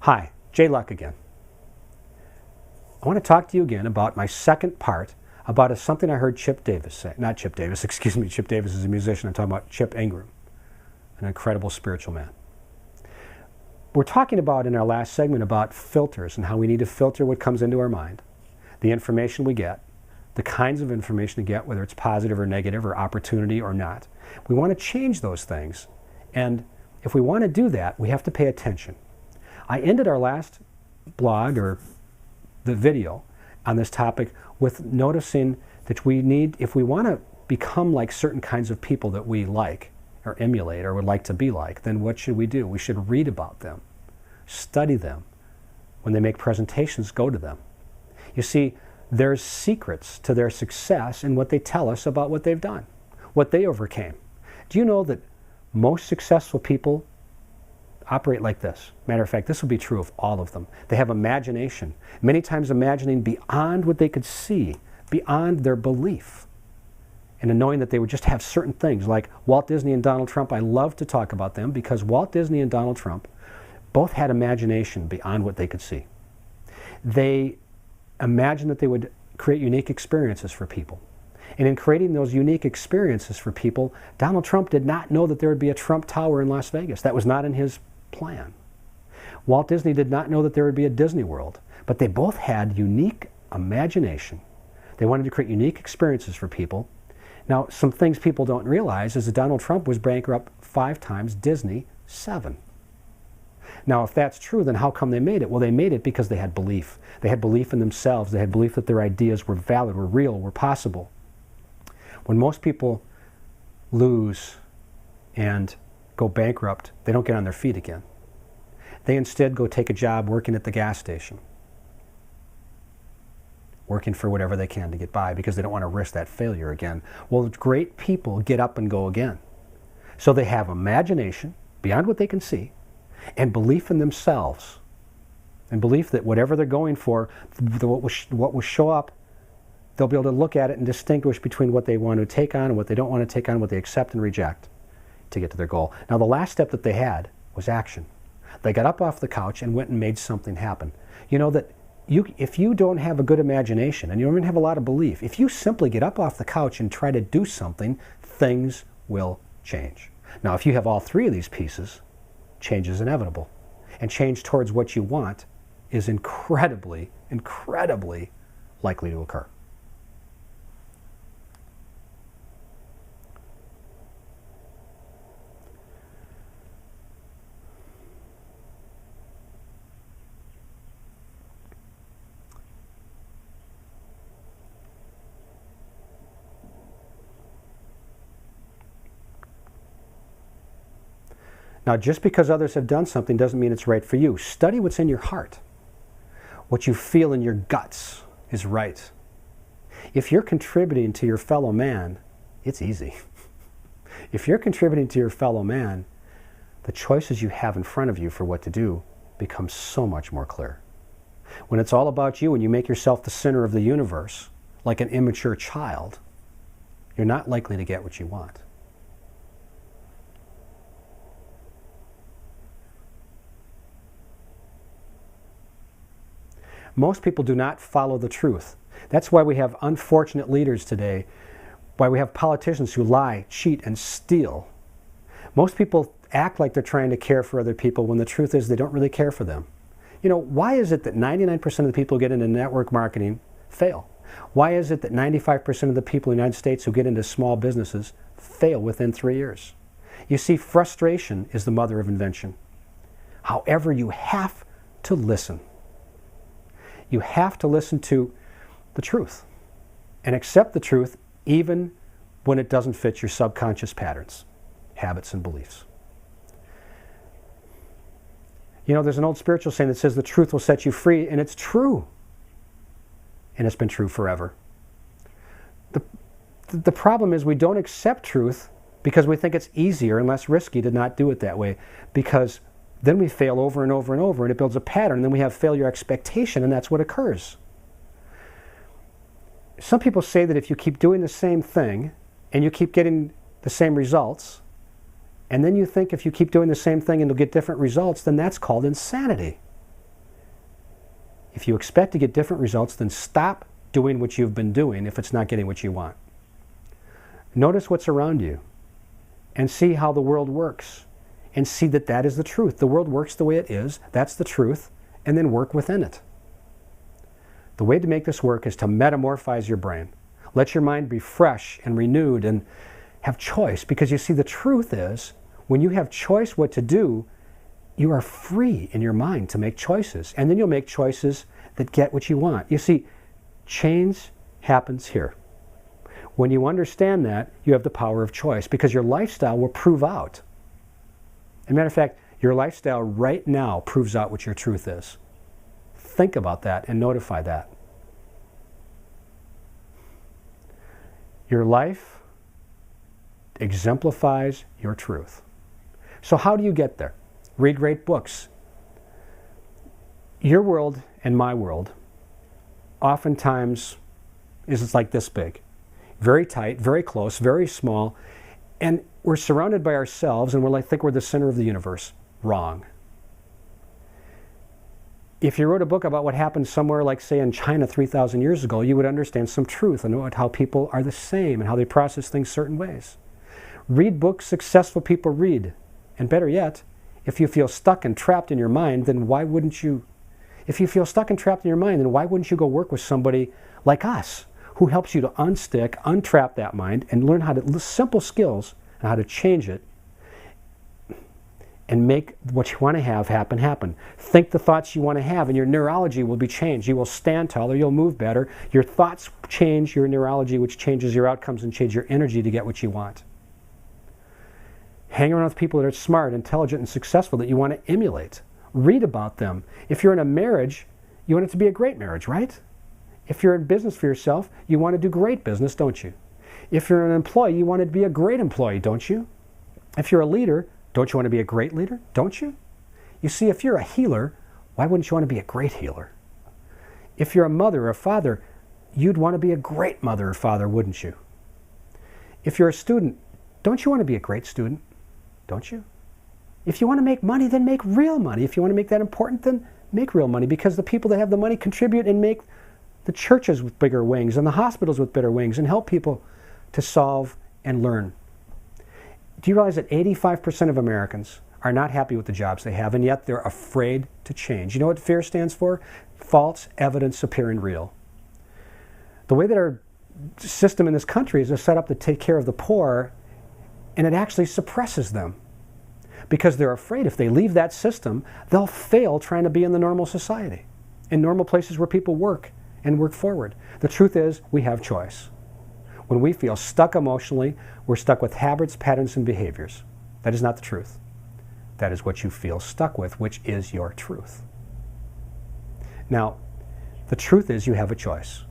Hi, Jay Luck again. I want to talk to you again about my second part about something I heard Chip Davis say. Not Chip Davis, excuse me. Chip Davis is a musician. I'm talking about Chip Ingram, an incredible spiritual man. We're talking about in our last segment about filters and how we need to filter what comes into our mind, the information we get, the kinds of information we get, whether it's positive or negative or opportunity or not. We want to change those things. And if we want to do that, we have to pay attention. I ended our last blog or the video on this topic with noticing that we need, if we want to become like certain kinds of people that we like or emulate or would like to be like, then what should we do? We should read about them, study them. When they make presentations, go to them. You see, there's secrets to their success in what they tell us about what they've done, what they overcame. Do you know that most successful people operate like this? Matter of fact, this will be true of all of them. They have imagination, many times imagining beyond what they could see, beyond their belief. And in knowing that they would just have certain things, like Walt Disney and Donald Trump. I love to talk about them because Walt Disney and Donald Trump both had imagination beyond what they could see. They imagined that they would create unique experiences for people. And in creating those unique experiences for people, Donald Trump did not know that there would be a Trump Tower in Las Vegas. That was not in his plan. Walt Disney did not know that there would be a Disney World. But they both had unique imagination. They wanted to create unique experiences for people. Now, some things people don't realize is that Donald Trump was bankrupt 5 times, Disney 7. Now, if that's true, then how come they made it? Well, they made it because they had belief. They had belief in themselves. They had belief that their ideas were valid, were real, were possible. When most people lose and go bankrupt, they don't get on their feet again. They instead go take a job working at the gas station, working for whatever they can to get by because they don't want to risk that failure again. Well, great people get up and go again. So they have imagination beyond what they can see and belief in themselves and belief that whatever they're going for, what will show up, they'll be able to look at it and distinguish between what they want to take on and what they don't want to take on, what they accept and reject to get to their goal. Now, the last step that they had was action. They got up off the couch and went and made something happen. You know that if you don't have a good imagination and you don't even have a lot of belief, if you simply get up off the couch and try to do something, things will change. Now, if you have all 3 of these pieces, change is inevitable. And change towards what you want is incredibly, incredibly likely to occur. Now, just because others have done something doesn't mean it's right for you. Study what's in your heart. What you feel in your guts is right. If you're contributing to your fellow man, it's easy. If you're contributing to your fellow man, the choices you have in front of you for what to do become so much more clear. When it's all about you and you make yourself the center of the universe, like an immature child, you're not likely to get what you want. Most people do not follow the truth. That's why we have unfortunate leaders today, why we have politicians who lie, cheat, and steal. Most people act like they're trying to care for other people when the truth is they don't really care for them. You know, why is it that 99% of the people who get into network marketing fail? Why is it that 95% of the people in the United States who get into small businesses fail within 3 years? You see, frustration is the mother of invention. However, you have to listen. You have to listen to the truth and accept the truth even when it doesn't fit your subconscious patterns, habits, and beliefs. You know, there's an old spiritual saying that says the truth will set you free, and it's true. And it's been true forever. The problem is we don't accept truth because we think it's easier and less risky to not do it that way, because then we fail over and over and over, and it builds a pattern, and then we have failure expectation, and that's what occurs. Some people say that if you keep doing the same thing and you keep getting the same results, and then you think if you keep doing the same thing and you'll get different results, then that's called insanity. If you expect to get different results, then stop doing what you've been doing if it's not getting what you want. Notice what's around you and see how the world works and see that that is the truth. The world works the way it is. That's the truth. And then work within it. The way to make this work is to metamorphize your brain. Let your mind be fresh and renewed and have choice. Because you see, the truth is, when you have choice what to do, you are free in your mind to make choices. And then you'll make choices that get what you want. You see, change happens here. When you understand that, you have the power of choice because your lifestyle will prove out. As a matter of fact, your lifestyle right now proves out what your truth is. Think about that and notify that. Your life exemplifies your truth. So how do you get there? Read great books. Your world and my world oftentimes is like this big. Very tight, very close, very small, and we're surrounded by ourselves and we think we're the center of the universe. Wrong. If you wrote a book about what happened somewhere like, say, in China 3,000 years ago, you would understand some truth and how people are the same and how they process things certain ways. Read books successful people read. And better yet, if you feel stuck and trapped in your mind, then why wouldn't you? If you feel stuck and trapped in your mind, then why wouldn't you go work with somebody like us who helps you to unstick, untrap that mind and learn how to, simple skills and how to change it and make what you want to have happen. Think the thoughts you want to have and your neurology will be changed. You will stand taller, you'll move better. Your thoughts change your neurology, which changes your outcomes and change your energy to get what you want. Hang around with people that are smart, intelligent, and successful that you want to emulate. Read about them. If you're in a marriage, you want it to be a great marriage, right? If you're in business for yourself, you want to do great business, don't you? If you're an employee, you want to be a great employee, don't you? If you're a leader, don't you want to be a great leader, don't you? You see, if you're a healer, why wouldn't you want to be a great healer? If you're a mother or a father, you'd want to be a great mother or father, wouldn't you? If you're a student, don't you want to be a great student, don't you? If you want to make money, then make real money. If you want to make that important, then make real money, because the people that have the money contribute and make the churches with bigger wings and the hospitals with better wings and help people to solve and learn. Do you realize that 85% of Americans are not happy with the jobs they have, and yet they're afraid to change? You know what fear stands for? False evidence appearing real. The way that our system in this country is set up to take care of the poor, and it actually suppresses them. Because they're afraid if they leave that system, they'll fail trying to be in the normal society, in normal places where people work and work forward. The truth is, we have choice. When we feel stuck emotionally, we're stuck with habits, patterns, and behaviors. That is not the truth. That is what you feel stuck with, which is your truth. Now, the truth is you have a choice.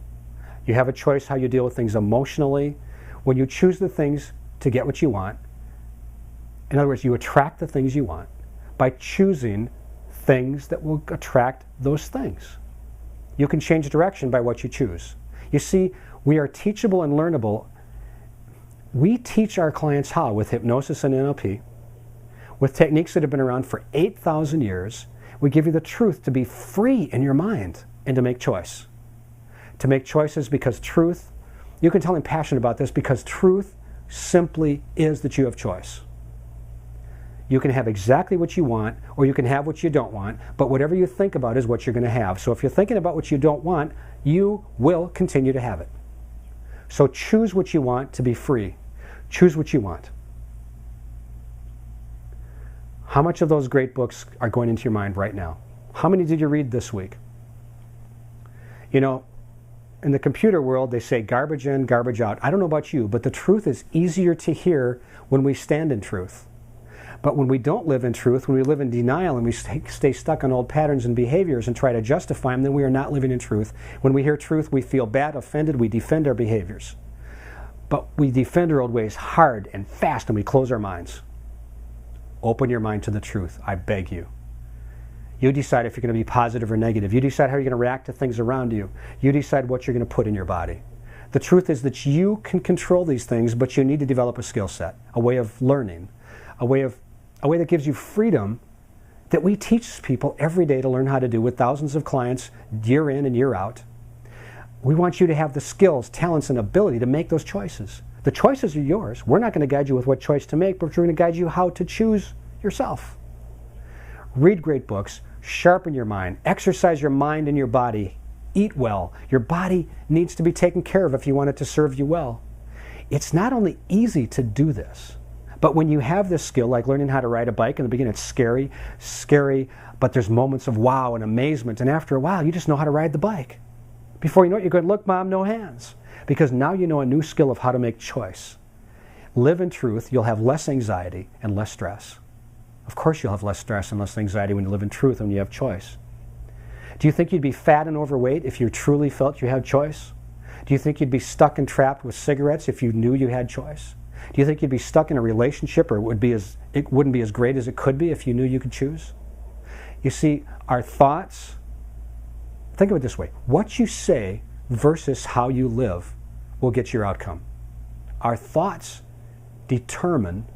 You have a choice how you deal with things emotionally. When you choose the things to get what you want, in other words, you attract the things you want by choosing things that will attract those things. You can change direction by what you choose. You see, we are teachable and learnable. We teach our clients how with hypnosis and NLP, with techniques that have been around for 8,000 years. We give you the truth to be free in your mind and to make choice. To make choices because truth, you can tell I'm passionate about this, because truth simply is that you have choice. You can have exactly what you want, or you can have what you don't want, but whatever you think about is what you're going to have. So if you're thinking about what you don't want, you will continue to have it. So choose what you want to be free. Choose what you want. How much of those great books are going into your mind right now? How many did you read this week? You know, in the computer world, they say garbage in, garbage out. I don't know about you, but the truth is easier to hear when we stand in truth. But when we don't live in truth, when we live in denial and we stay stuck on old patterns and behaviors and try to justify them, then we are not living in truth. When we hear truth, we feel bad, offended, we defend our behaviors. But we defend our old ways hard and fast, and we close our minds. Open your mind to the truth, I beg you. You decide if you're going to be positive or negative. You decide how you're going to react to things around you. You decide what you're going to put in your body. The truth is that you can control these things, but you need to develop a skill set, a way of learning, a way that gives you freedom that we teach people every day to learn how to do with thousands of clients year in and year out. We want you to have the skills, talents, and ability to make those choices. The choices are yours. We're not going to guide you with what choice to make, but we're going to guide you how to choose yourself. Read great books, sharpen your mind, exercise your mind and your body, eat well. Your body needs to be taken care of if you want it to serve you well. It's not only easy to do this, but when you have this skill, like learning how to ride a bike, in the beginning it's scary, but there's moments of wow and amazement, and after a while you just know how to ride the bike. Before you know it, you're going, look, Mom, no hands. Because now you know a new skill of how to make choice. Live in truth, you'll have less anxiety and less stress. Of course you'll have less stress and less anxiety when you live in truth and when you have choice. Do you think you'd be fat and overweight if you truly felt you had choice? Do you think you'd be stuck and trapped with cigarettes if you knew you had choice? Do you think you'd be stuck in a relationship, or it wouldn't be as great as it could be if you knew you could choose? You see, our thoughts, think of it this way, what you say versus how you live will get your outcome. Our thoughts determine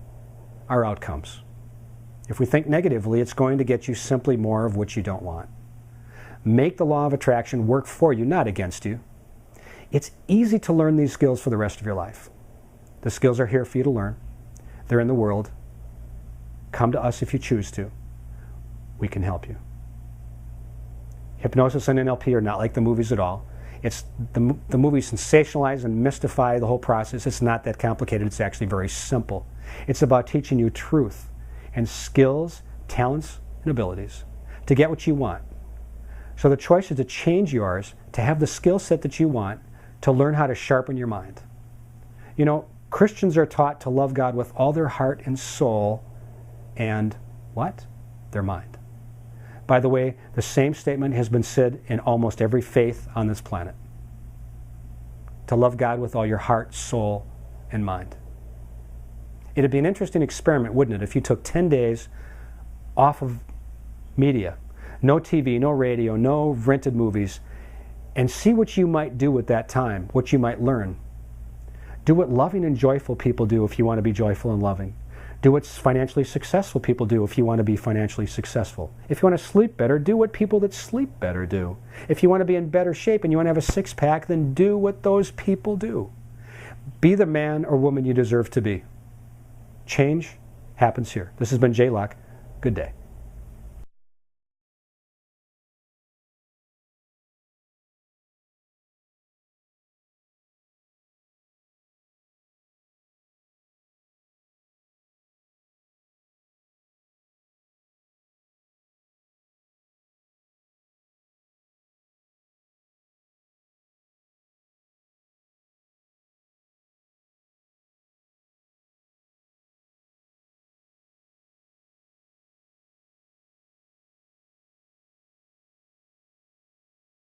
our outcomes. If we think negatively, it's going to get you simply more of what you don't want. Make the law of attraction work for you, not against you. It's easy to learn these skills for the rest of your life. The skills are here for you to learn. They're in the world. Come to us if you choose to. We can help you. Hypnosis and NLP are not like the movies at all. It's the movies sensationalize and mystify the whole process. It's not that complicated. It's actually very simple. It's about teaching you truth and skills, talents, and abilities to get what you want. So the choice is to change yours, to have the skill set that you want, to learn how to sharpen your mind. You know, Christians are taught to love God with all their heart and soul and what? Their mind. By the way, the same statement has been said in almost every faith on this planet. To love God with all your heart, soul, and mind. It'd be an interesting experiment, wouldn't it, if you took 10 days off of media, no TV, no radio, no rented movies, and see what you might do with that time, what you might learn. Do what loving and joyful people do if you want to be joyful and loving. Do what financially successful people do if you want to be financially successful. If you want to sleep better, do what people that sleep better do. If you want to be in better shape and you want to have a six-pack, then do what those people do. Be the man or woman you deserve to be. Change happens here. This has been Jay Locke. Good day.